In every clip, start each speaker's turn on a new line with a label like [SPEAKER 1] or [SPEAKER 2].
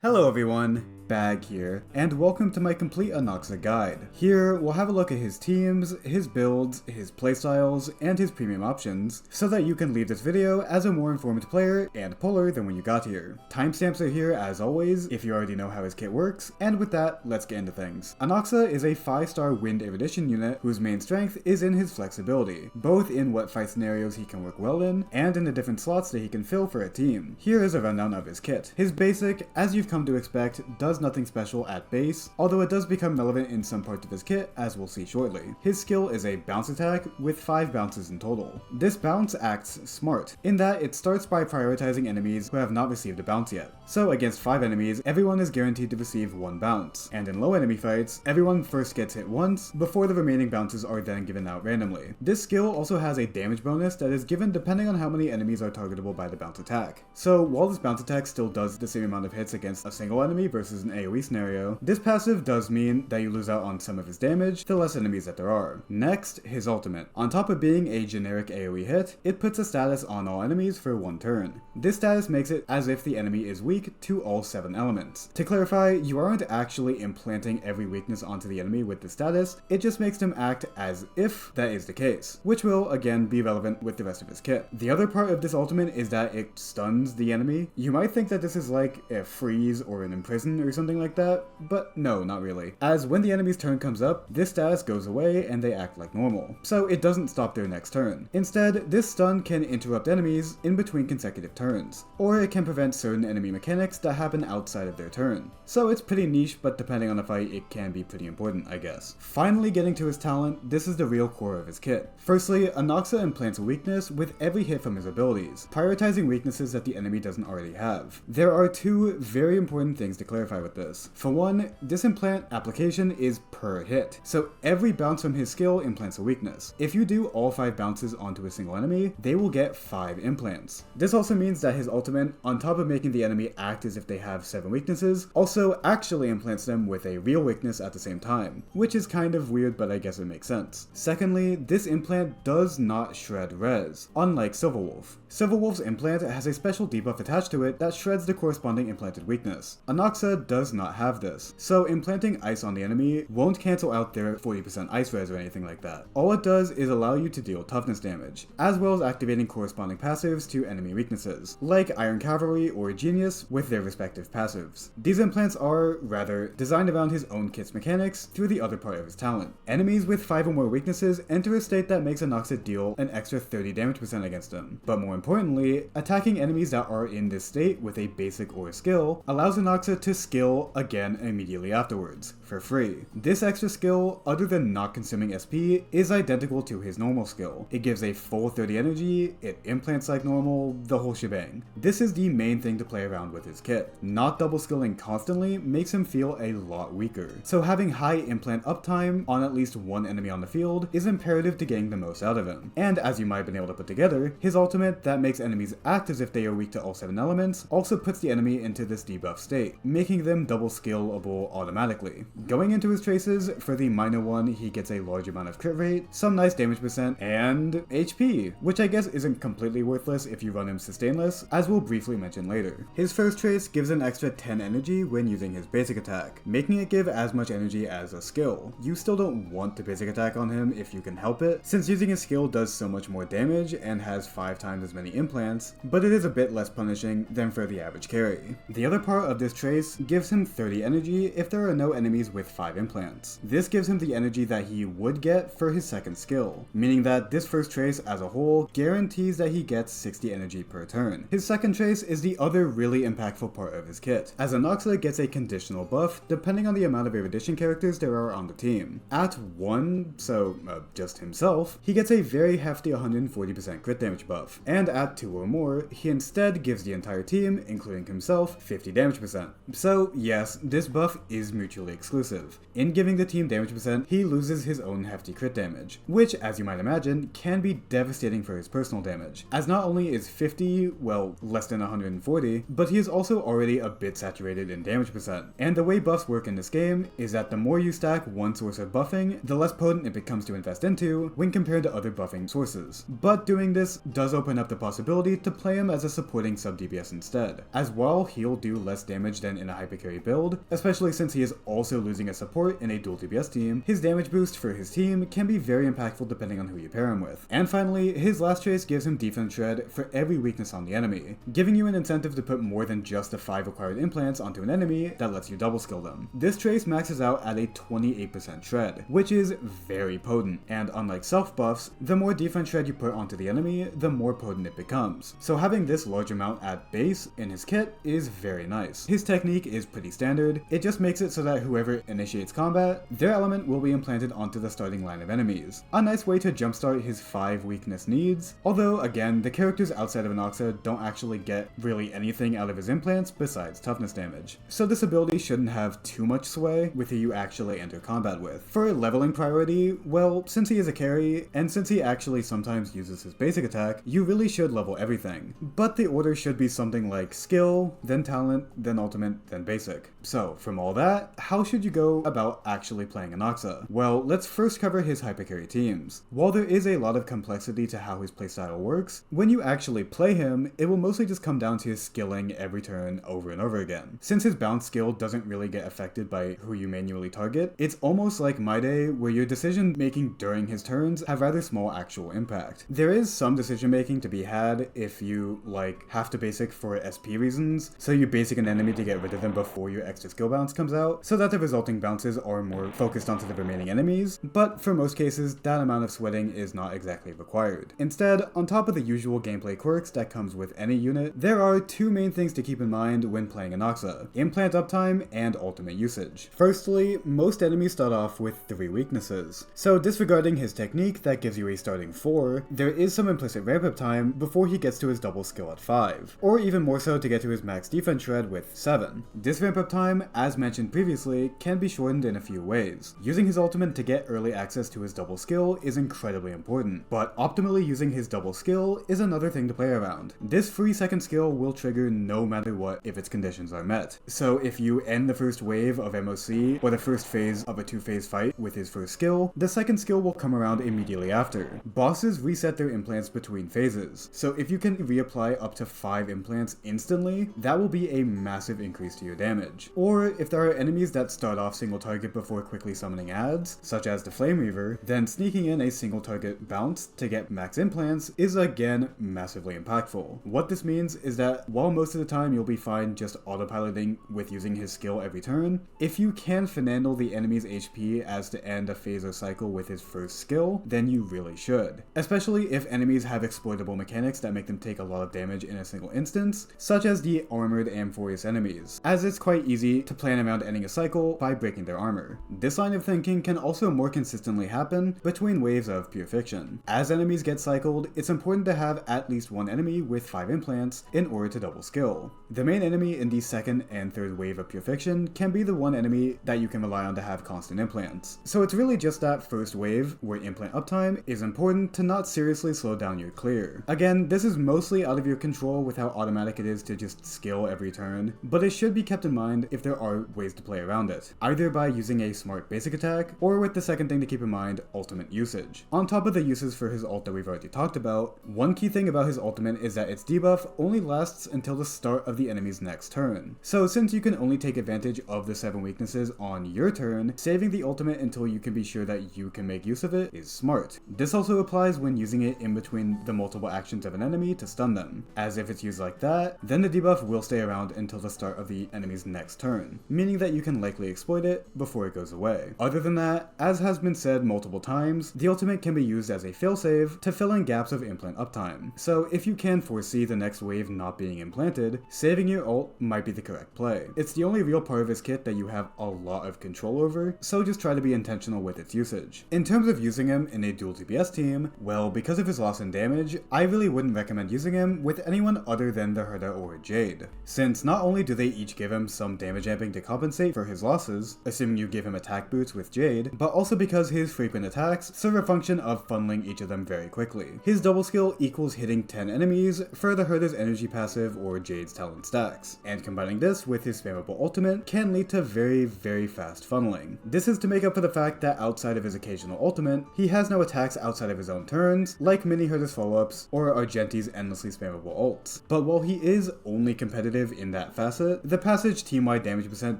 [SPEAKER 1] Hello everyone, Bag here, and welcome to my complete Anaxa guide. Here, we'll have a look at his teams, his builds, his playstyles, and his premium options, so that you can leave this video as a more informed player and puller than when you got here. Timestamps are here as always, if you already know how his kit works, and with that, let's get into things. Anaxa is a 5-star wind erudition unit whose main strength is in his flexibility, both in what fight scenarios he can work well in, and in the different slots that he can fill for a team. Here is a rundown of his kit. His basic, as you've come to expect, does nothing special at base, although it does become relevant in some parts of his kit, as we'll see shortly. His skill is a bounce attack with 5 bounces in total. This bounce acts smart, in that it starts by prioritizing enemies who have not received a bounce yet. So against 5 enemies, everyone is guaranteed to receive 1 bounce, and in low enemy fights, everyone first gets hit once, before the remaining bounces are then given out randomly. This skill also has a damage bonus that is given depending on how many enemies are targetable by the bounce attack. So while this bounce attack still does the same amount of hits against a single enemy versus an AoE scenario, this passive does mean that you lose out on some of his damage the less enemies that there are. Next, his ultimate. On top of being a generic AoE hit, it puts a status on all enemies for 1 turn. This status makes it as if the enemy is weak to all 7 elements. To clarify, you aren't actually implanting every weakness onto the enemy with the status, it just makes them act as if that is the case, which will again be relevant with the rest of his kit. The other part of this ultimate is that it stuns the enemy. You might think that this is like a freeze or an imprison or something like that, but no, not really. As when the enemy's turn comes up, this status goes away and they act like normal. So it doesn't stop their next turn. Instead, this stun can interrupt enemies in between consecutive turns, or it can prevent certain enemy mechanics that happen outside of their turn. So it's pretty niche, but depending on the fight, it can be pretty important, I guess. Finally getting to his talent, this is the real core of his kit. Firstly, Anaxa implants a weakness with every hit from his abilities, prioritizing weaknesses that the enemy doesn't already have. There are 2 very important things to clarify with this. For one, this implant application is per hit, so every bounce from his skill implants a weakness. If you do all 5 bounces onto a single enemy, they will get 5 implants. This also means that his ultimate, on top of making the enemy act as if they have 7 weaknesses, also actually implants them with a real weakness at the same time, which is kind of weird, but I guess it makes sense. Secondly, this implant does not shred res, unlike Silverwolf. Silverwolf's implant has a special debuff attached to it that shreds the corresponding implanted weakness. Anaxa does not have this, so implanting ice on the enemy won't cancel out their 40% ice res or anything like that. All it does is allow you to deal toughness damage, as well as activating corresponding passives to enemy weaknesses, like Iron Cavalry or Genius with their respective passives. These implants are, rather, designed around his own kit's mechanics through the other part of his talent. Enemies with 5 or more weaknesses enter a state that makes Anaxa deal an extra 30 damage % against them, but more importantly, attacking enemies that are in this state with a basic or skill allows Anaxa to skill again immediately afterwards, for free. This extra skill, other than not consuming SP, is identical to his normal skill. It gives a full 30 energy, it implants like normal, the whole shebang. This is the main thing to play around with his kit. Not double skilling constantly makes him feel a lot weaker, so having high implant uptime on at least 1 enemy on the field is imperative to getting the most out of him. And as you might have been able to put together, his ultimate that makes enemies act as if they are weak to all 7 elements also puts the enemy into this debuff state, making them double skillable automatically. Going into his traces, for the minor one he gets a large amount of crit rate, some nice damage %, and HP, which I guess isn't completely worthless if you run him sustainless, as we'll briefly mention later. His first trace gives an extra 10 energy when using his basic attack, making it give as much energy as a skill. You still don't want to basic attack on him if you can help it, since using his skill does so much more damage and has 5 times as many implants, but it is a bit less punishing than for the average carry. The other part of this trace gives him 30 energy if there are no enemies with 5 implants. This gives him the energy that he would get for his second skill, meaning that this first trace as a whole guarantees that he gets 60 energy per turn. His second trace is the other really impactful part of his kit, as Anaxa gets a conditional buff depending on the amount of erudition characters there are on the team. At 1, so just himself, he gets a very hefty 140% crit damage buff, and at 2 or more, he instead gives the entire team, including himself, 50 damage %. So So yes, this buff is mutually exclusive. In giving the team damage percent, he loses his own hefty crit damage, which, as you might imagine, can be devastating for his personal damage, as not only is 50, well, less than 140, but he is also already a bit saturated in damage percent. And the way buffs work in this game is that the more you stack one source of buffing, the less potent it becomes to invest into when compared to other buffing sources. But doing this does open up the possibility to play him as a supporting sub-DPS instead, as while he'll do less damage than in a hypercarry build, especially since he is also losing a support in a dual DPS team, his damage boost for his team can be very impactful depending on who you pair him with. And finally, his last trace gives him defense shred for every weakness on the enemy, giving you an incentive to put more than just the 5 required implants onto an enemy that lets you double skill them. This trace maxes out at a 28% shred, which is very potent, and unlike self buffs, the more defense shred you put onto the enemy, the more potent it becomes. So having this large amount at base in his kit is very nice. His technique is pretty standard, it just makes it so that whoever initiates combat, their element will be implanted onto the starting line of enemies. A nice way to jumpstart his 5 weakness needs, although again, the characters outside of Anaxa don't actually get really anything out of his implants besides toughness damage. So this ability shouldn't have too much sway with who you actually enter combat with. For leveling priority, well, since he is a carry, and since he actually sometimes uses his basic attack, you really should level everything. But the order should be something like skill, then talent, then ultimate, then basic. So, from all that, how should you go about actually playing Anaxa? Well, let's first cover his hypercarry teams. While there is a lot of complexity to how his playstyle works, when you actually play him, it will mostly just come down to his skilling every turn over and over again. Since his bounce skill doesn't really get affected by who you manually target, it's almost like My Day, where your decision making during his turns have rather small actual impact. There is some decision making to be had if you, like, have to basic for SP reasons, so you basic an enemy to get rid of them before your extra skill bounce comes out, so that the resulting bounces are more focused onto the remaining enemies, but for most cases, that amount of sweating is not exactly required. Instead, on top of the usual gameplay quirks that comes with any unit, there are two main things to keep in mind when playing Anaxa: implant uptime and ultimate usage. Firstly, most enemies start off with 3 weaknesses, so disregarding his technique that gives you a starting 4, there is some implicit ramp up time before he gets to his double skill at 5, or even more so to get to his max defense shred with 7. This ramp up time, as mentioned previously, can be shortened in a few ways. Using his ultimate to get early access to his double skill is incredibly important, but optimally using his double skill is another thing to play around. This free second skill will trigger no matter what if its conditions are met. So if you end the first wave of MOC, or the first phase of a 2-phase fight with his first skill, the second skill will come around immediately after. Bosses reset their implants between phases, so if you can reapply up to 5 implants instantly, that will be a massive increase to your damage. Or if there are enemies that start off single target before quickly summoning adds, such as the Flame Reaver, then sneaking in a single target bounce to get max implants is again massively impactful. What this means is that while most of the time you'll be fine just autopiloting with using his skill every turn, if you can finagle the enemy's HP as to end a phase or cycle with his first skill, then you really should. Especially if enemies have exploitable mechanics that make them take a lot of damage in a single instance, such as the armored Amphoreous enemies, as it's quite easy to plan around ending a cycle by breaking their armor. This line of thinking can also more consistently happen between waves of Pure Fiction. As enemies get cycled, it's important to have at least one enemy with 5 implants in order to double skill. The main enemy in the second and third wave of Pure Fiction can be the one enemy that you can rely on to have constant implants. So it's really just that first wave where implant uptime is important to not seriously slow down your clear. Again, this is mostly out of your control with how automatic it is to just skill every turn, but it should be kept in mind if there are ways to play around it, either by using a smart basic attack, or with the second thing to keep in mind, ultimate usage. On top of the uses for his ult that we've already talked about, one key thing about his ultimate is that its debuff only lasts until the start of the enemy's next turn. So since you can only take advantage of the 7 weaknesses on your turn, saving the ultimate until you can be sure that you can make use of it is smart. This also applies when using it in between the multiple actions of an enemy to stun them, as if it's used like that, then the debuff will stay around until the start of the enemy's next turn, meaning that you can likely exploit it before it goes away. Other than that, as has been said multiple times, the ultimate can be used as a failsave to fill in gaps of implant uptime. So if you can foresee the next wave not being implanted, saving your ult might be the correct play. It's the only real part of his kit that you have a lot of control over, so just try to be intentional with its usage. In terms of using him in a dual DPS team, well, because of his loss in damage, I really wouldn't recommend using him with anyone other than the Herda or Jade, since not only do they each give him him some damage amping to compensate for his losses, assuming you give him attack boots with Jade, but also because his frequent attacks serve a function of funneling each of them very quickly. His double skill equals hitting 10 enemies for the Herder's energy passive or Jade's talent stacks, and combining this with his spammable ultimate can lead to very fast funneling. This is to make up for the fact that outside of his occasional ultimate, he has no attacks outside of his own turns, like many Herder's follow-ups or Argenti's endlessly spammable ults. But while he is only competitive in that facet, the passage team-wide damage percent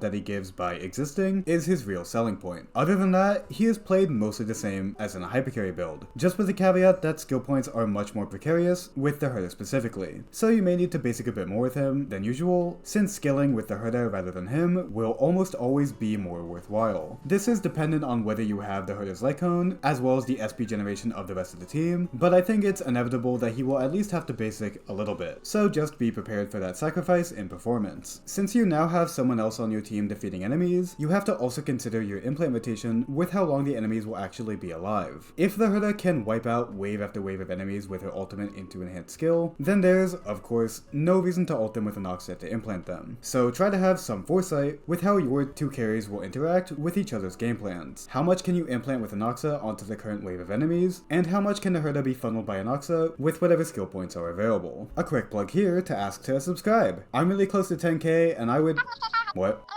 [SPEAKER 1] that he gives by existing is his real selling point. Other than that, he is played mostly the same as in a hypercarry build, just with the caveat that skill points are much more precarious with the Herder specifically. So you may need to basic a bit more with him than usual, since scaling with the Herder rather than him will almost always be more worthwhile. This is dependent on whether you have the Herder's light cone, as well as the SP generation of the rest of the team, but I think it's inevitable that he will at least have to basic a little bit, so just be prepared for that sacrifice in performance. Since you now have someone else on your team defeating enemies, you have to also consider your implant rotation with how long the enemies will actually be alive. If the Herder can wipe out wave after wave of enemies with her ultimate into enhanced skill, then there's, of course, no reason to ult them with Anaxa to implant them. So try to have some foresight with how your two carries will interact with each other's game plans. How much can you implant with Anaxa onto the current wave of enemies, and how much can the Herder be funneled by Anaxa with whatever skill points are available. A quick plug here to ask to subscribe. I'm really close to 10k and I would... What?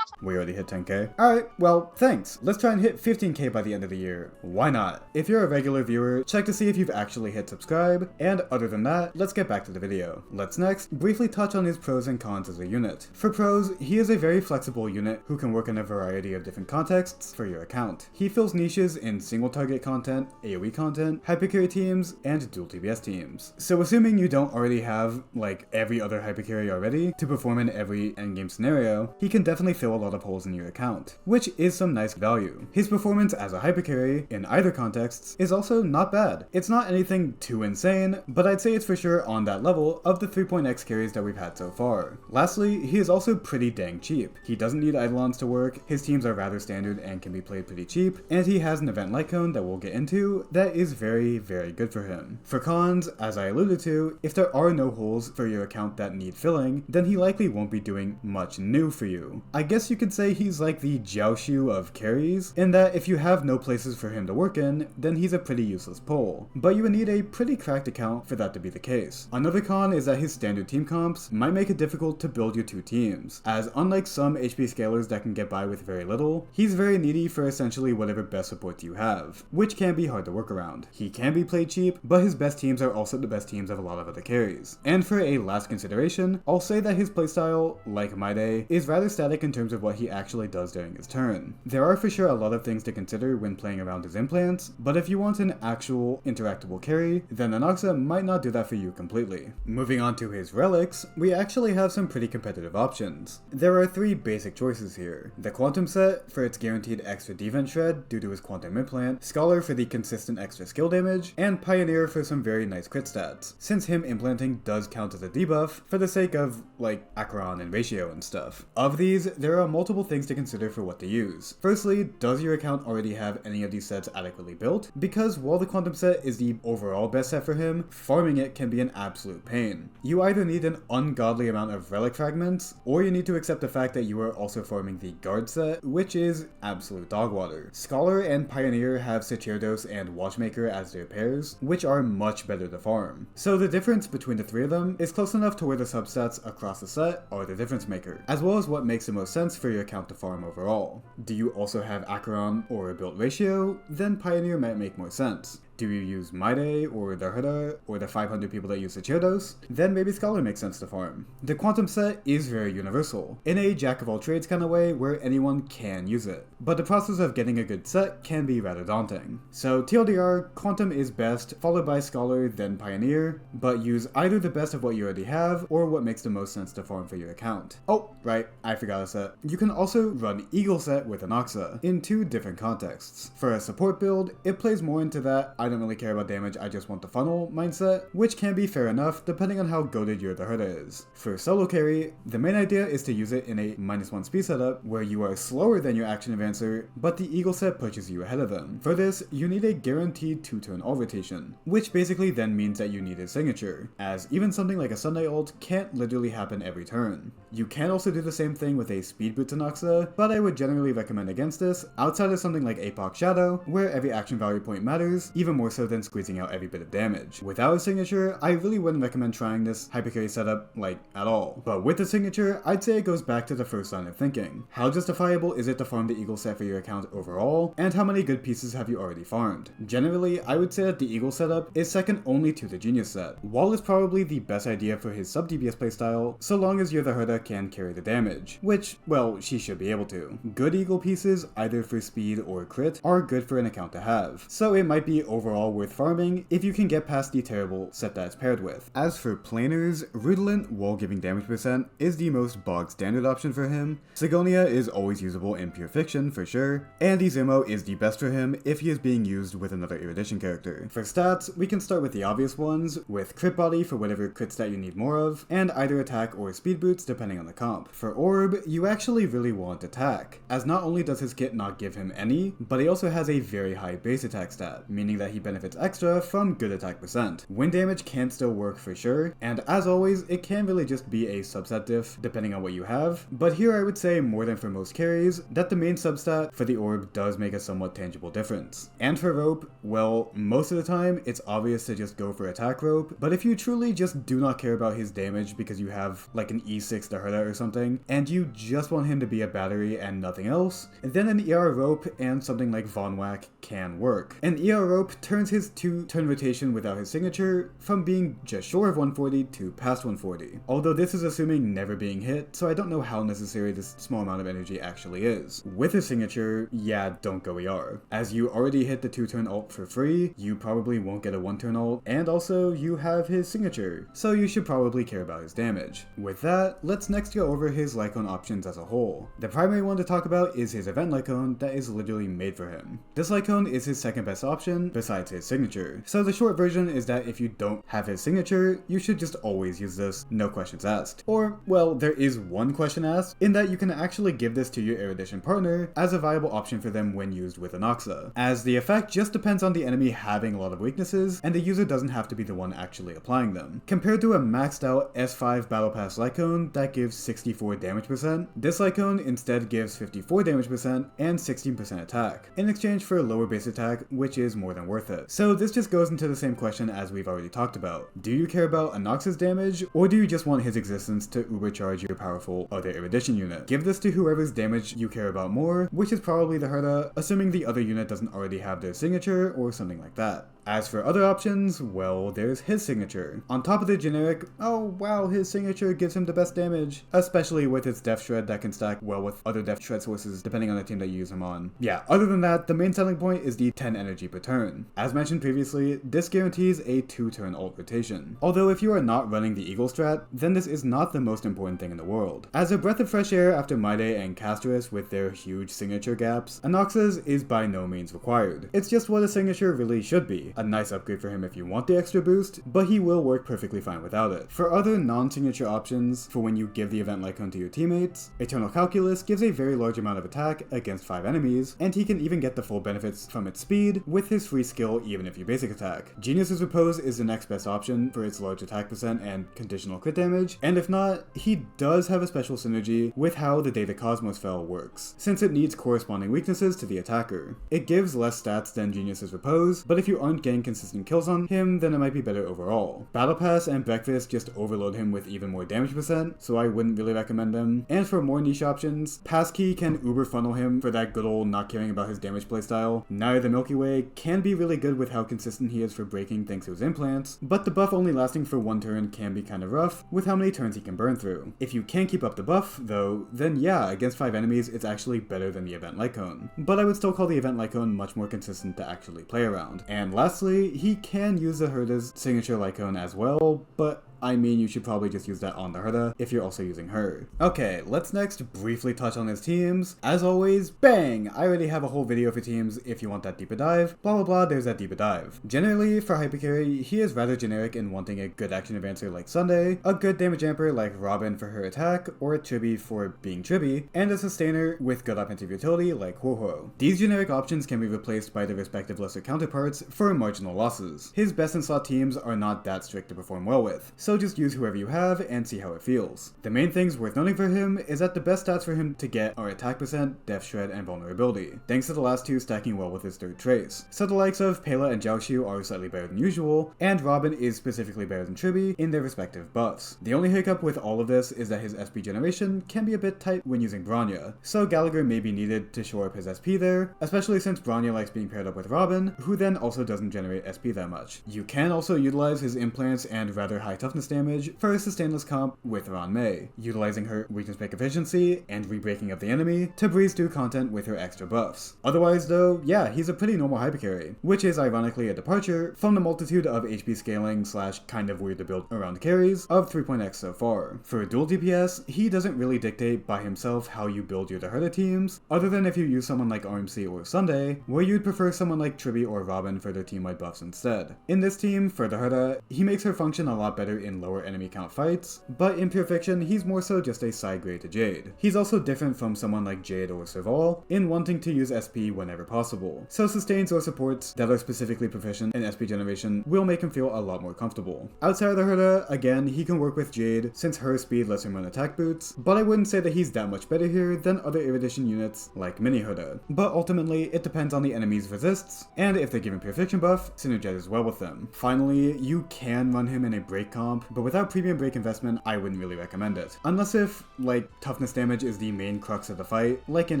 [SPEAKER 1] We already hit 10k. Alright, well, thanks. Let's try and hit 15k by the end of the year. Why not? If you're a regular viewer, check to see if you've actually hit subscribe, and other than that, let's get back to the video. Let's next briefly touch on his pros and cons as a unit. For pros, he is a very flexible unit who can work in a variety of different contexts for your account. He fills niches in single target content, AoE content, hypercarry teams, and dual TBS teams. So assuming you don't already have, like, every other hypercarry already to perform in every endgame scenario, he can definitely fill a lot of holes in your account, which is some nice value. His performance as a hypercarry, in either contexts, is also not bad. It's not anything too insane, but I'd say it's for sure on that level of the 3.x carries that we've had so far. Lastly, he is also pretty dang cheap. He doesn't need Eidolons to work, his teams are rather standard and can be played pretty cheap, and he has an event light cone that we'll get into that is very good for him. For cons, as I alluded to, if there are no holes for your account that need filling, then he likely won't be doing much new for you. I guess you could say he's like the Jiaoshu of carries, in that if you have no places for him to work in, then he's a pretty useless pull. But you would need a pretty cracked account for that to be the case. Another con is that his standard team comps might make it difficult to build your two teams, as unlike some HP scalers that can get by with very little, he's very needy for essentially whatever best support you have, which can be hard to work around. He can be played cheap, but his best teams are also the best teams of a lot of other carries. And for a last consideration, I'll say that his playstyle, like Maide, is rather static in terms of what he actually does during his turn. There are for sure a lot of things to consider when playing around his implants, but if you want an actual interactable carry, then Anaxa might not do that for you completely. Moving on to his relics, we actually have some pretty competitive options. There are three basic choices here. The Quantum set for its guaranteed extra defense shred due to his Quantum implant, Scholar for the consistent extra skill damage, and Pioneer for some very nice crit stats, since him implanting does count as a debuff for the sake of, like, Acheron and ratio and stuff. Of these, there are multiple things to consider for what to use. Firstly, does your account already have any of these sets adequately built? Because while the Quantum set is the overall best set for him, farming it can be an absolute pain. You either need an ungodly amount of relic fragments, or you need to accept the fact that you are also farming the guard set, which is absolute dog water. Scholar and Pioneer have Sacerdos and Watchmaker as their pairs, which are much better to farm. So the difference between the three of them is close enough to where the substats across the set are the difference maker, as well as what makes the most sense for your account to farm overall. Do you also have Acheron or a built ratio? Then Pioneer might make more sense. Do you use Maide or the Herda or the 500 people that use Sacerdos? Then maybe Scholar makes sense to farm. The Quantum set is very universal, in a jack-of-all-trades kind of way where anyone can use it, but the process of getting a good set can be rather daunting. So TLDR, Quantum is best, followed by Scholar, then Pioneer, but use either the best of what you already have or what makes the most sense to farm for your account. Oh, right, I forgot a set. You can also run Eagle set with Anaxa in two different contexts. For a support build, it plays more into that I don't really care about damage, I just want the funnel mindset, which can be fair enough depending on how goated your Herda is. For solo carry, the main idea is to use it in a -1 speed setup where you are slower than your action advancer, but the eagle set pushes you ahead of them. For this, you need a guaranteed 2-turn ult rotation, which basically then means that you need his signature, as even something like a Sunday ult can't literally happen every turn. You can also do the same thing with a speed boots Anaxa, but I would generally recommend against this, outside of something like Apoc Shadow, where every action value point matters, even more so than squeezing out every bit of damage. Without a signature, I really wouldn't recommend trying this hypercarry setup, like, at all. But with the signature, I'd say it goes back to the first line of thinking. How justifiable is it to farm the eagle set for your account overall, and how many good pieces have you already farmed? Generally, I would say that the eagle setup is second only to the genius set. Wall is probably the best idea for his sub DPS playstyle, so long as your Herda can carry the damage, which, well, she should be able to. Good eagle pieces, either for speed or crit, are good for an account to have, so it might be overall worth farming if you can get past the terrible set that it's paired with. As for planers, Redolent wall giving damage percent is the most bog standard option for him. Sigonia is always usable in pure fiction for sure, and Izumo is the best for him if he is being used with another erudition character. For stats, we can start with the obvious ones, with crit body for whatever crit stat you need more of, and either attack or speed boots depending on the comp. For orb, you actually really want attack, as not only does his kit not give him any, but he also has a very high base attack stat, meaning that he benefits extra from good attack percent. Wind damage can still work for sure, and as always, it can really just be a subset diff depending on what you have, but here I would say more than for most carries, that the main substat for the orb does make a somewhat tangible difference. And for rope, well, most of the time, it's obvious to just go for attack rope, but if you truly just do not care about his damage because you have like an E6 to Herda or something, and you just want him to be a battery and nothing else, then an ER rope and something like Von Whack can work. An ER rope turns his 2-turn rotation without his signature from being just short of 140 to past 140. Although this is assuming never being hit, so I don't know how necessary this small amount of energy actually is. With his signature, yeah, don't go ER. As you already hit the 2-turn ult for free, you probably won't get a 1-turn ult, and also you have his signature, so you should probably care about his damage. With that, let's next go over his Lycone options as a whole. The primary one to talk about is his event Lycone that is literally made for him. This Lycone is his second best option, besides his signature. So the short version is that if you don't have his signature, you should just always use this, no questions asked. Or, well, there is one question asked, in that you can actually give this to your erudition partner as a viable option for them when used with Anaxa, as the effect just depends on the enemy having a lot of weaknesses, and the user doesn't have to be the one actually applying them. Compared to a maxed out S5 Battle Pass Lycone that gives 64 damage percent, this Lycone instead gives 54 damage percent and 16% attack, in exchange for a lower base attack, which is more than worth it. So this just goes into the same question as we've already talked about. Do you care about Anaxa's damage, or do you just want his existence to ubercharge your powerful other erudition unit? Give this to whoever's damage you care about more, which is probably the Herda, assuming the other unit doesn't already have their signature or something like that. As for other options, well, there's his signature. On top of the generic, oh wow, his signature gives him the best damage, especially with its Death Shred that can stack well with other Death Shred sources depending on the team that you use him on. Yeah, other than that, the main selling point is the 10 energy per turn. As mentioned previously, this guarantees a 2-turn ult rotation. Although if you are not running the Eagle strat, then this is not the most important thing in the world. As a breath of fresh air after Maide and Castris with their huge signature gaps, Anaxa's is by no means required. It's just what a signature really should be. A nice upgrade for him if you want the extra boost, but he will work perfectly fine without it. For other non-signature options, for when you give the event Lycone to your teammates, Eternal Calculus gives a very large amount of attack against 5 enemies, and he can even get the full benefits from its speed with his free skill even if you basic attack. Genius's Repose is the next best option for its large attack percent and conditional crit damage, and if not, he does have a special synergy with how the Day the Cosmos fell works, since it needs corresponding weaknesses to the attacker. It gives less stats than Genius's Repose, but if you aren't getting consistent kills on him, then it might be better overall. Battle Pass and Breakfast just overload him with even more damage percent, so I wouldn't really recommend them. And for more niche options, Passkey can uber funnel him for that good old not caring about his damage playstyle. Now the Milky Way can be really good with how consistent he is for breaking thanks to his implants, but the buff only lasting for 1 turn can be kind of rough with how many turns he can burn through. If you can't keep up the buff, though, then yeah, against 5 enemies it's actually better than the event Lycone. But I would still call the event Lycone much more consistent to actually play around. And lastly, he can use the Herda's signature Lycone as well, but I mean you should probably just use that on the Herda if you're also using her. Okay, let's next briefly touch on his teams. As always, bang! I already have a whole video for teams if you want that deeper dive. Blah blah blah, there's that deeper dive. Generally, for hypercarry, he is rather generic in wanting a good action advancer like Sunday, a good damage amper like Robin for her attack, or a Chibi for being Chibi, and a sustainer with good offensive utility like Ho-Ho. These generic options can be replaced by their respective lesser counterparts for marginal losses. His best in slot teams are not that strict to perform well with, so just use whoever you have and see how it feels. The main things worth noting for him is that the best stats for him to get are attack percent, def shred, and vulnerability, thanks to the last two stacking well with his third trace. So the likes of Pela and Jiaoxiu are slightly better than usual, and Robin is specifically better than Chibi in their respective buffs. The only hiccup with all of this is that his SP generation can be a bit tight when using Bronya, so Gallagher may be needed to shore up his SP there, especially since Bronya likes being paired up with Robin, who then also doesn't generate SP that much. You can also utilize his implants and rather high toughness damage for a sustainless comp with Ran Mei, utilizing her weakness break efficiency and rebreaking of the enemy to breeze through content with her extra buffs. Otherwise though, yeah, he's a pretty normal hypercarry, which is ironically a departure from the multitude of HP scaling / kind of weird to build around carries of 3.x so far. For dual DPS, he doesn't really dictate by himself how you build your Herda teams, other than if you use someone like RMC or Sunday, where you'd prefer someone like Chibi or Robin for their team-wide buffs instead. In this team, for the Herda, he makes her function a lot better in lower enemy count fights, but in pure fiction, he's more so just a side grade to Jade. He's also different from someone like Jade or Serval in wanting to use SP whenever possible, so sustains or supports that are specifically proficient in SP generation will make him feel a lot more comfortable. Outside of the Herda, again, he can work with Jade since her speed lets him run attack boots, but I wouldn't say that he's that much better here than other erudition units like Mini Herda. But ultimately, it depends on the enemy's resists, and if they're given pure fiction buff, synergizes well with them. Finally, you can run him in a break comp, but without premium break investment, I wouldn't really recommend it. Unless if, like, toughness damage is the main crux of the fight, like in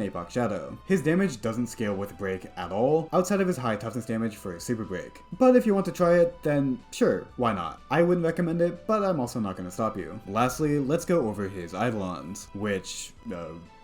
[SPEAKER 1] Apoc Shadow. His damage doesn't scale with break at all, outside of his high toughness damage for super break. But if you want to try it, then sure, why not? I wouldn't recommend it, but I'm also not going to stop you. Lastly, let's go over his Eidolons, which,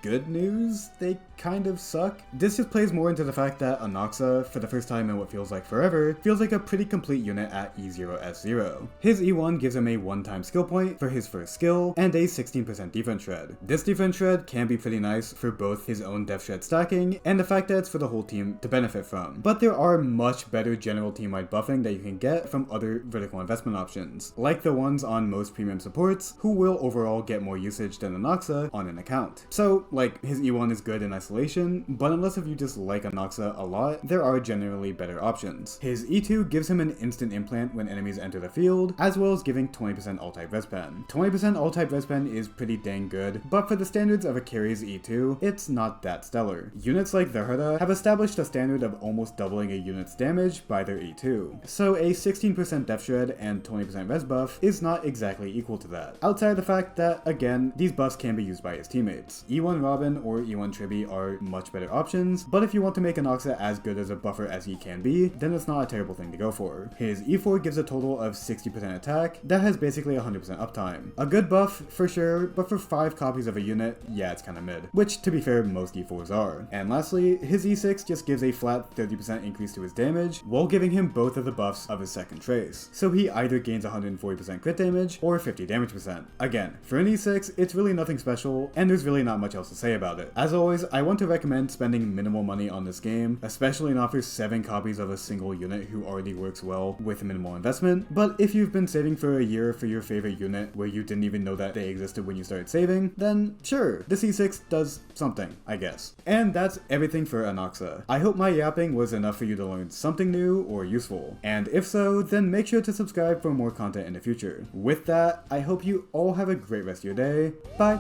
[SPEAKER 1] good news, they kind of suck. This just plays more into the fact that Anaxa, for the first time in what feels like forever, feels like a pretty complete unit at E0S0. His E1 gives him a one-time skill point for his first skill, and a 16% defense shred. This defense shred can be pretty nice for both his own def shred stacking, and the fact that it's for the whole team to benefit from. But there are much better general team-wide buffing that you can get from other vertical investment options, like the ones on most premium supports, who will overall get more usage than Anaxa on an account. So, like, his E1 is good in isolation, but unless if you just like Anaxa a lot, there are generally better options. His E2 gives him an instant implant when enemies enter the field, as well as giving 20% all-type respen. 20% all-type respen is pretty dang good, but for the standards of a carry's E2, it's not that stellar. Units like the Herda have established a standard of almost doubling a unit's damage by their E2, so a 16% def shred and 20% res buff is not exactly equal to that. Outside of the fact that, again, these buffs can be used by his teammates. E1 Robin or E1 Chibi are much better options, but if you want to make Anaxa as good as a buffer as he can be, then it's not a terrible thing to go for. His E4 gives a total of 60% attack that has basically 100% uptime. A good buff, for sure, but for 5 copies of a unit, yeah, it's kinda mid. Which, to be fair, most E4s are. And lastly, his E6 just gives a flat 30% increase to his damage, while giving him both of the buffs of his second trace. So he either gains 140% crit damage, or 50 damage percent. Again, for an E6, it's really nothing special, and there's really not much else to say about it. As always, I want to recommend spending minimal money on this game, especially not for 7 copies of a single unit who already works well with minimal investment, but if you've been saving for a year for your favorite unit where you didn't even know that they existed when you started saving, then sure, the C6 does something, I guess. And that's everything for Anaxa. I hope my yapping was enough for you to learn something new or useful, and if so, then make sure to subscribe for more content in the future. With that, I hope you all have a great rest of your day. Bye!